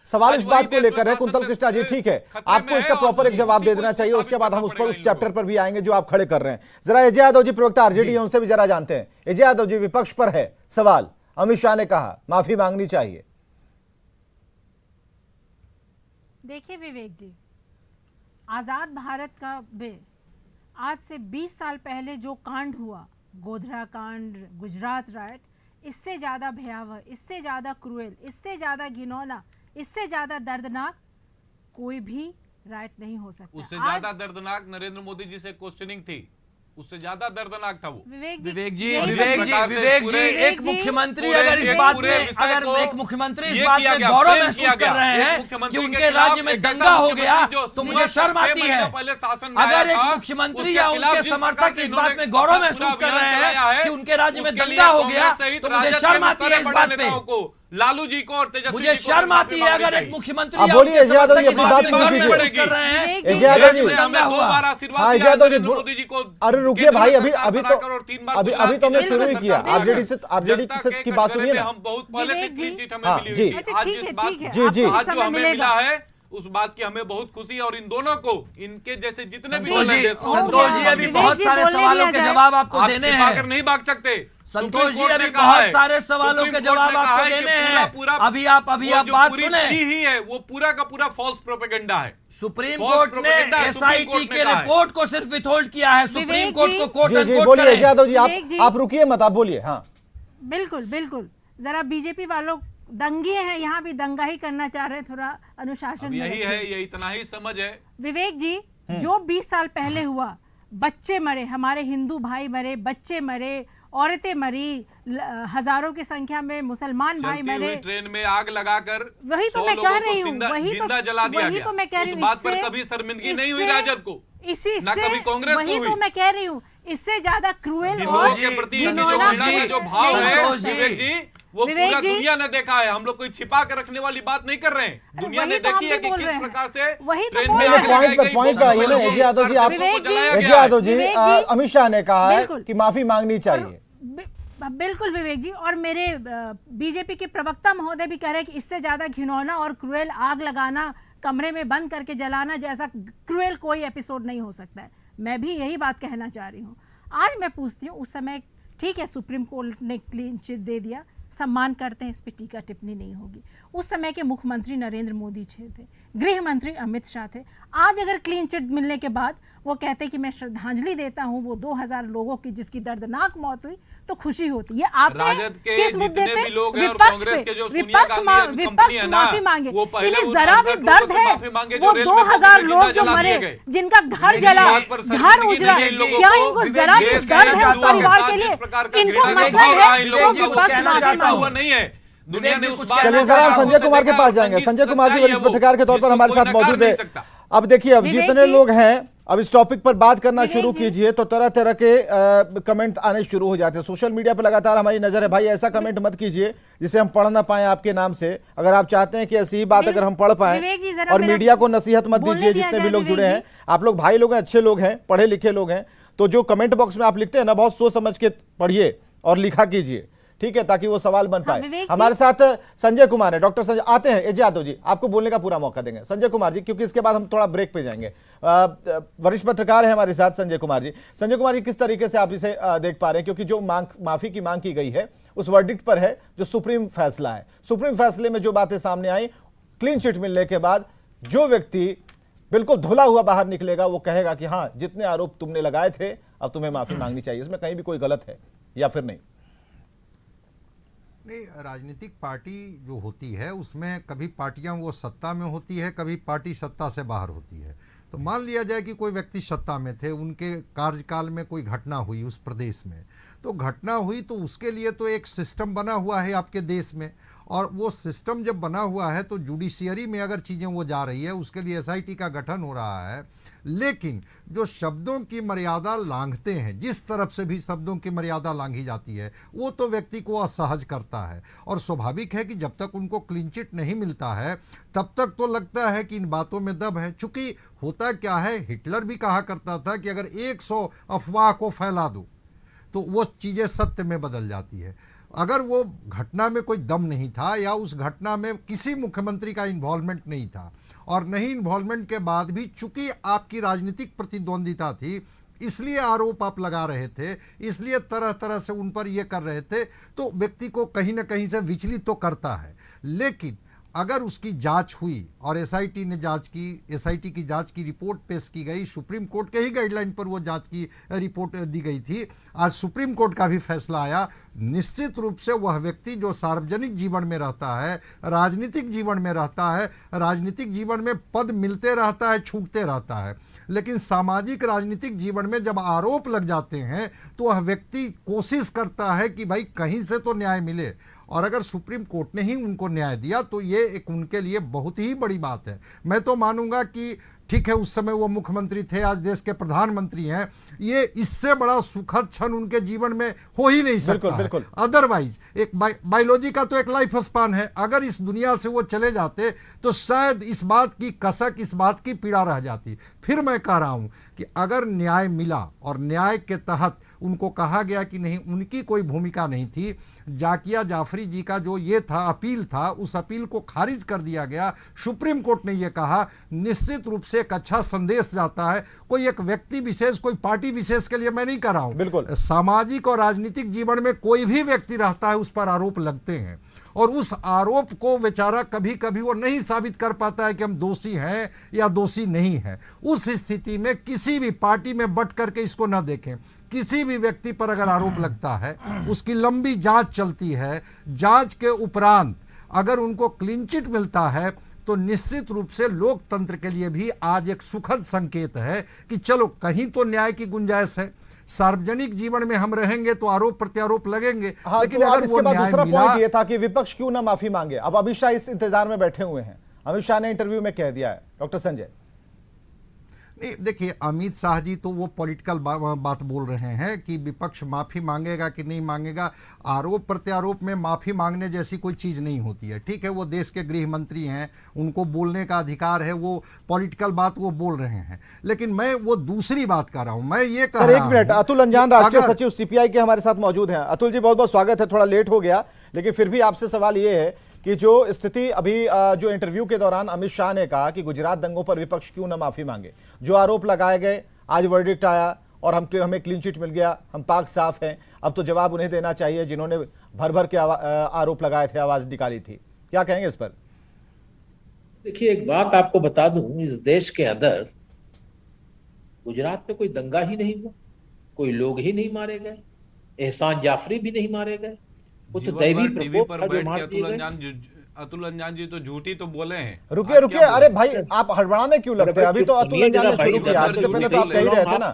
सवाल इस बात को लेकर है कुंतल कृष्णा जी, ठीक है, आपको इसका प्रॉपर एक जवाब दे देना चाहिए, उसके बाद हम उस पर उस चैप्टर पर भी आएंगे जो आप खड़े कर रहे हैं। जरा अजय यादव जी प्रवक्ता आरजेडी है, उनसे भी जरा जानते हैं। अजय यादव जी, विपक्ष पर है सवाल, अमित शाह ने कहा माफी मांगनी चाहिए। देखिए विवेक जी, आजाद भारत का में आज से 20 साल पहले जो कांड हुआ, गोधरा कांड, गुजरात राइट, इससे ज्यादा भयावह, इससे ज्यादा क्रूएल, इससे ज्यादा घिनौना, इससे ज्यादा दर्दनाक कोई भी राइट नहीं हो सकता। उससे ज्यादा दर्दनाक नरेंद्र मोदी जी से क्वेश्चनिंग थी, उससे ज्यादा दर्दनाक था वो। विवेक जी, एक मुख्यमंत्री अगर इस बात में, अगर एक मुख्यमंत्री इस बात में गौरव महसूस कर रहे हैं कि उनके राज्य में दंगा हो गया, तो मुझे शर्म आती है। अगर एक मुख्यमंत्री या उनके समर्थक इस बात में गौरव महसूस कर रहे हैं कि उनके राज्य में दंगा हो गया, तो मुझे शर्म आती है इस बात पे। लालू जी को और तेजस्वी मुझे शर्म आती है अगर एक मुख्यमंत्री आप बोलिए अजय यादव जी, अपनी बात कर रहे हैं। अजय यादव जी, हाँ अजय यादव जी, अरे रुकिए भाई, अभी तो हमने शुरू ही किया, आरजेडी से की बात सुनिए ना। हम बहुत पहले से क्लीन चिट हमें हाँ, मिली जी। हुई है। अच्छा, आज ठीक जिस है, बात ठीक है, जी, जी। आज जो हमें मिला है उस बात की हमें बहुत खुशी है, और इन दोनों को, इनके जैसे जितने भी संतोष जी, अभी बहुत सारे सवालों के जवाब आपको देने हैं, नहीं भाग सकते। संतोष जी, अभी बहुत सारे सवालों के जवाब आपको देने हैं। अभी आप बात सुने ही है, वो पूरा का पूरा फॉल्स प्रोपेगेंडा है। सुप्रीम कोर्ट ने एसआईटी के रिपोर्ट को सिर्फ विथहोल्ड किया है, सुप्रीम कोर्ट को कोर्ट जी, बोलिए अजय यादव जी, आप रुकिए मत, आप बोलिए। हाँ बिल्कुल बिल्कुल, जरा बीजेपी वालों दंगे हैं, यहाँ भी दंगा ही करना चाह रहे हैं, थोड़ा अनुशासन में यही है, ये इतना ही समझ है। विवेक जी, जो 20 साल पहले हुआ, बच्चे मरे, हमारे हिंदू भाई मरे, बच्चे मरे, औरतें मरी, हजारों की संख्या में मुसलमान भाई मरे, ट्रेन में आग लगाकर, वही तो मैं कह रही हूँ, वही तो मैं कह रही हूँ, बात पर कभी शर्मिंदगी नहीं हुई राजद को, इसी ना कभी कांग्रेस को वही हुई। तो मैं कह रही हूँ, इससे ज्यादा क्रूएल हिंदुओं के प्रति जो भाव है विवेक जी, वो पूरा दुनिया ने देखा है। हम लोग कोई छिपा कर रखने वाली बात नहीं कर रहे हैं, दुनिया ने देखी है कि किस प्रकार से ट्रेन में पॉइंट पर आइए ना अजय यादव जी, आप अजय यादव जी, अमित शाह ने कहा है कि माफी मांगनी चाहिए। बिल्कुल विवेक जी, और मेरे बीजेपी के प्रवक्ता महोदय भी कह रहे हैं कि इससे ज्यादा घिनौना और क्रूएल, आग लगाना, कमरे में बंद करके जलाना जैसा क्रूएल कोई एपिसोड नहीं हो सकता है। मैं भी यही बात कहना चाह रही हूँ। आज मैं पूछती हूँ, उस समय ठीक है सुप्रीम कोर्ट ने क्लीन चिट दे दिया, सम्मान करते हैं, इस पर टीका टिप्पणी नहीं होगी। उस समय के मुख्यमंत्री नरेंद्र मोदी थे, गृह मंत्री अमित शाह थे। आज अगर क्लीन चिट मिलने के बाद वो कहते कि मैं श्रद्धांजलि देता हूं वो 2000 लोगों की जिसकी दर्दनाक मौत हुई, तो खुशी होती है। आप किस मुद्दे पे विपक्ष माफी मांगे, इन्हें जरा भी दर्द है? वो 2000 लोग जो मरे, जिनका घर जला, घर उजड़ा, क्या इनको जरा भी दर्द है उस परिवार के लिए? इनको मतलब है विपक्ष नहीं है। चलिए सर, आप संजय कुमार के पास जाएंगे। संजय कुमार जी वरिष्ठ पत्रकार के तौर पर हमारे साथ मौजूद है। अब देखिए, अब जितने लोग हैं, अब इस टॉपिक पर बात करना शुरू कीजिए तो तरह तरह के कमेंट आने शुरू हो जाते हैं। सोशल मीडिया पर लगातार हमारी नजर है। भाई ऐसा कमेंट मत कीजिए जिसे हम पढ़ ना पाए आपके नाम से। अगर आप चाहते हैं कि ऐसी ही बात अगर हम पढ़ पाए, और मीडिया को नसीहत मत दीजिए। जितने भी लोग जुड़े हैं, आप लोग भाई लोग हैं, अच्छे लोग हैं, पढ़े लिखे लोग हैं, तो जो कमेंट बॉक्स में आप लिखते हैं ना, बहुत सोच समझ के पढ़िए और लिखा कीजिए, ठीक है, ताकि वो सवाल बन पाए। हमारे साथ संजय कुमार है, डॉक्टर संजय आते हैं। अजय यादव जी, आपको बोलने का पूरा मौका देंगे। संजय कुमार जी, क्योंकि इसके बाद हम थोड़ा ब्रेक पे जाएंगे। वरिष्ठ पत्रकार है हमारे साथ संजय कुमार जी। संजय कुमार जी, किस तरीके से आप इसे देख पा रहे हैं? क्योंकि जो माफी की मांग की गई है उस वर्डिक्ट पर है जो सुप्रीम फैसला है। सुप्रीम फैसले में जो बातें सामने आई, क्लीन चिट मिलने के बाद जो व्यक्ति बिल्कुल धुला हुआ बाहर निकलेगा, वो कहेगा कि हाँ, जितने आरोप तुमने लगाए थे अब तुम्हें माफी मांगनी चाहिए। इसमें कहीं भी कोई गलत है या फिर नहीं? नहीं, राजनीतिक पार्टी जो होती है उसमें कभी पार्टियां वो सत्ता में होती है, कभी पार्टी सत्ता से बाहर होती है। तो मान लिया जाए कि कोई व्यक्ति सत्ता में थे, उनके कार्यकाल में कोई घटना हुई उस प्रदेश में, तो घटना हुई तो उसके लिए तो एक सिस्टम बना हुआ है आपके देश में, और वो सिस्टम जब बना हुआ है तो जुडिशियरी में अगर चीज़ें वो जा रही है, उसके लिए एसआईटी का गठन हो रहा है। लेकिन जो शब्दों की मर्यादा लांघते हैं, जिस तरफ से भी शब्दों की मर्यादा लांघी जाती है, वो तो व्यक्ति को असहज करता है। और स्वाभाविक है कि जब तक उनको क्लीन चिट नहीं मिलता है तब तक तो लगता है कि इन बातों में दब है। चूंकि होता क्या है, हिटलर भी कहा करता था कि अगर 100 अफवाह को फैला दो तो वो चीज़ें सत्य में बदल जाती है। अगर वो घटना में कोई दम नहीं था या उस घटना में किसी मुख्यमंत्री का इन्वॉल्वमेंट नहीं था, और नहीं इन्वॉल्वमेंट के बाद भी चूंकि आपकी राजनीतिक प्रतिद्वंदिता थी इसलिए आरोप आप लगा रहे थे, इसलिए तरह तरह से उन पर ये कर रहे थे, तो व्यक्ति को कहीं ना कहीं से विचलित तो करता है। लेकिन अगर उसकी जांच हुई और एसआईटी ने जांच की, एसआईटी की जांच की रिपोर्ट पेश की गई, सुप्रीम कोर्ट के ही गाइडलाइन पर वो जांच की रिपोर्ट दी गई थी, आज सुप्रीम कोर्ट का भी फैसला आया, निश्चित रूप से वह व्यक्ति जो सार्वजनिक जीवन में रहता है, राजनीतिक जीवन में रहता है, राजनीतिक जीवन में पद मिलते रहता है, छूटते रहता है, लेकिन सामाजिक राजनीतिक जीवन में जब आरोप लग जाते हैं तो वह व्यक्ति कोशिश करता है कि भाई कहीं से तो न्याय मिले, और अगर सुप्रीम कोर्ट ने ही उनको न्याय दिया तो ये एक उनके लिए बहुत ही बड़ी बात है। मैं तो मानूंगा कि ठीक है, उस समय वो मुख्यमंत्री थे, आज देश के प्रधानमंत्री हैं, ये इससे बड़ा सुखद क्षण उनके जीवन में हो ही नहीं सकता। बिल्कुल। अदरवाइज एक बायोलॉजी का तो एक लाइफ स्पान है, अगर इस दुनिया से वो चले जाते तो शायद इस बात की कसक, इस बात की पीड़ा रह जाती। फिर मैं कह रहा हूं कि अगर न्याय मिला और न्याय के तहत उनको कहा गया कि नहीं, उनकी कोई भूमिका नहीं थी, जाकिया जाफरी जी का जो ये था अपील था, उस अपील को खारिज कर दिया गया, सुप्रीम कोर्ट ने ये कहा, निश्चित रूप से एक अच्छा संदेश जाता है। कोई एक व्यक्ति विशेष, कोई पार्टी विशेष के लिए मैं नहीं कर रहा हूं, बिल्कुल सामाजिक और राजनीतिक जीवन में कोई भी व्यक्ति रहता है उस पर आरोप लगते हैं, और उस आरोप को बेचारा कभी कभी वो नहीं साबित कर पाता है कि हम दोषी हैं या दोषी नहीं है। उस स्थिति में किसी भी पार्टी में बट करके इसको ना देखें, किसी भी व्यक्ति पर अगर आरोप लगता है उसकी लंबी जांच चलती है, जांच के उपरांत अगर उनको क्लीन चिट मिलता है तो निश्चित रूप से लोकतंत्र के लिए भी आज एक सुखद संकेत है कि चलो कहीं तो न्याय की गुंजाइश है। सार्वजनिक जीवन में हम रहेंगे तो आरोप प्रत्यारोप लगेंगे। हाँ, लेकिन तो अगर इसके बाद दूसरा पॉइंट ये था कि विपक्ष क्यों ना माफी मांगे। अब अमित शाह इस इंतजार में बैठे हुए हैं, अमित शाह ने इंटरव्यू में कह दिया है। डॉक्टर संजय, नहीं देखिए, अमित शाह जी तो वो पॉलिटिकल बात बोल रहे हैं कि विपक्ष माफी मांगेगा कि नहीं मांगेगा। आरोप प्रत्यारोप में माफी मांगने जैसी कोई चीज नहीं होती है। ठीक है, वो देश के गृह मंत्री हैं, उनको बोलने का अधिकार है, वो पॉलिटिकल बात वो बोल रहे हैं, लेकिन मैं वो दूसरी बात कर रहा हूं। मैं ये कह रहा हूं, 1 मिनट, अतुल अंजान राष्ट्रीय सचिव सीपीआई के हमारे साथ मौजूद हैं। अतुल जी बहुत बहुत स्वागत है, थोड़ा लेट हो गया लेकिन फिर भी आपसे सवाल ये है कि जो स्थिति अभी जो इंटरव्यू के दौरान अमित शाह ने कहा कि गुजरात दंगों पर विपक्ष क्यों न माफी मांगे, जो आरोप लगाए गए, आज वर्डिक्ट आया और हमें क्लीन चिट मिल गया, हम पाक साफ हैं, अब तो जवाब उन्हें देना चाहिए जिन्होंने भर भर के आरोप लगाए थे, आवाज निकाली थी। क्या कहेंगे इस पर? देखिए, एक बात आपको बता दूं, इस देश के अंदर गुजरात में कोई दंगा ही नहीं हुआ, कोई लोग ही नहीं मारे गए, एहसान जाफरी भी नहीं मारे गए। वो तो दैवी प्रकोप पर जो मार दिए गए। अतुल अंजान जी तो झूठी तो बोले हैं। रुकिए रुकिए, अरे भाई आप हड़बड़ाने क्यों लगते हैं? अभी तो अतुल अंजान ने शुरू किया, इससे पहले तो आप कह ही रहे थे ना।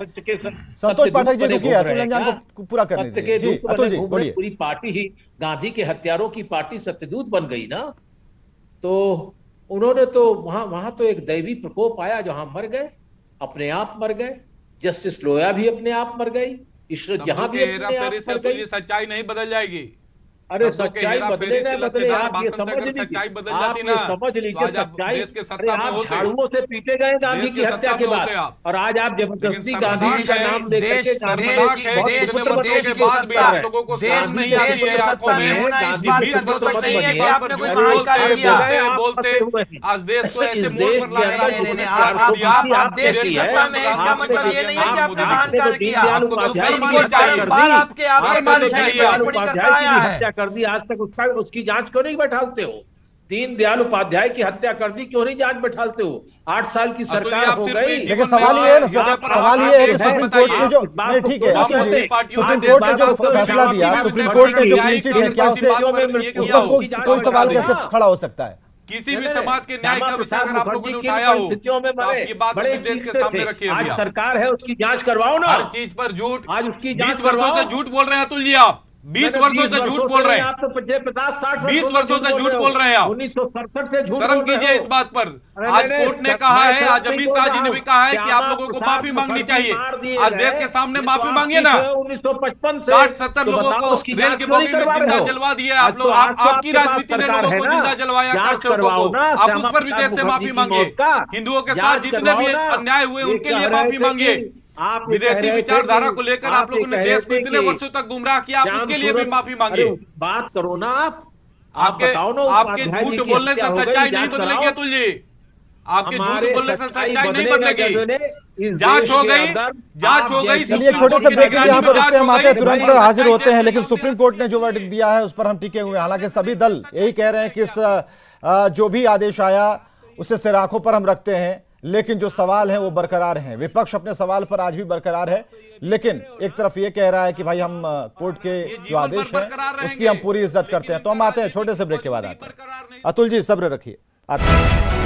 संतोष पाठक जी रुकिए, अतुल अंजान को पूरा करने दीजिए। जी अतुल जी बोलिए। पूरी पार्टी ही गांधी के हत्यारों की पार्टी सत्यदूत बन गई ना, तो उन्होंने तो वहां तो एक दैवी प्रकोप आया, जहां मर गए, अपने आप मर गए। जस्टिस लोया भी अपने आप मर गई, ईश्वर जहां भी अपने आप मर गई। सच्चाई नहीं बदल जाएगी। अरे सच्चाई बदले ना बदले, आप ये सच्चाई बदल जाती ना, समझ लीजिए सच्चाई। देश के सत्ता में होते, झाड़ुओं से पीटे गए गांधी की हत्या के बाद, और आज आप जबरदस्ती गांधी का नाम लेकर के देश की सत्ता देश नहीं आपकी सत्ता में होना, इस बात का मतलब नहीं है कि आपने कोई महान कार्य किया। बोलते आज देश को ऐसे मोड़ पर लाया। आप देश की सत्ता में, इसका मतलब ये नहीं है कि आपने महान कार्य किया। आपके कार्यशैली पर टिप्पणी करता आया है कर दी, आज तक उसकी जांच क्यों नहीं बैठालते हो? दीनदयाल उपाध्याय की हत्या कर दी, क्यों नहीं जांच बैठालते हो? 8 साल की सरकार हो गई। लेकिन सवाल ये है ना, सवाल ये है कि सुप्रीम कोर्ट ने जो, नहीं ठीक है अतुल जी, सुप्रीम कोर्ट ने जो फैसला दिया, सुप्रीम कोर्ट ने जो क्लीन चिट है, क्या उस पर कोई सवाल कैसे खड़ा हो सकता है? किसी भी समाज के न्याय का विषय अगर आप लोगों ने उठाया हो तो आप ये बात देश के सामने रखिए। आज सरकार है, उसकी जांच करवाओ ना। हर चीज पर झूठ, आज उसकी 20 वर्षों से झूठ बोल रहे हैं अतुल जी। आप 20 वर्षों से झूठ बोल रहे हैं, आप तो 50-60 20 वर्षों से झूठ बोल रहे हैं आप। 1967 से झूठ। शर्म कीजिए इस बात पर। आज कोर्ट ने कहा है, आज अमित शाह जी ने भी कहा है कि आप लोगों को माफी मांगनी चाहिए। आज देश के सामने माफी मांगिए ना। 1955 से 60-70 लोगों को रेल के बोगी में जिंदा जलवा दिया आप लोग। आपकी राजनीति ने लोगों को जिंदा जलवाया, कारसेवकों को। आप उस पर भी देश से माफी मांगिए। हिंदुओं के साथ जितने भी अन्याय हुए उनके लिए माफी मांगिए। आप ये कह विदेशी रहे थे विचारधारा कि को लेकर आप आप लोगों ये ने कह देश रहे को थे इतने कि वर्षों तक गुमराह किया, आप श्याम उसके लिए भी सूरत- माफी मांगिए। अरे बात करो ना आप आपके बताओ ना आपके उपाध्याय जी झूठ की बोलने हत्या से हो गई, सच्चाई नहीं जांच बदलेगी कराओ। अतुल जी। आपके हमारे झूठ बोलने से सच्चाई सच्चाई नहीं बदलेगा बदलेगी। जब इन्हें इस जांच देश हो के गई, अंदर जांच आप हो गई। जैसी चलिए एक छोटे से सुप्रीम ब्रेक के लिए यहाँ पर कोर्ट रुकते हैं, हम आते हैं, तुरंत भाई, हाजिर होते हैं, लेकिन भाई, सुप्रीम कोर्ट ने जो वर्डिक्ट दिया है उस पर हम टिके हुए हैं। हालांकि सभी दल यही कह रहे हैं कि इस जो भी आदेश आया उसे सिराखों पर हम रखते हैं, लेकिन जो सवाल हैं वो बरकरार हैं। विपक्ष अपने सवाल पर आज भी बरकरार है, लेकिन एक तरफ ये कह रहा है कि भाई हम कोर्ट के जो आदेश हैं उसकी हम पूरी इज्जत करते हैं। तो हम आते हैं, छोटे से ब्रेक के बाद आते हैं। अतुल जी सब्र रखिए, आते हैं।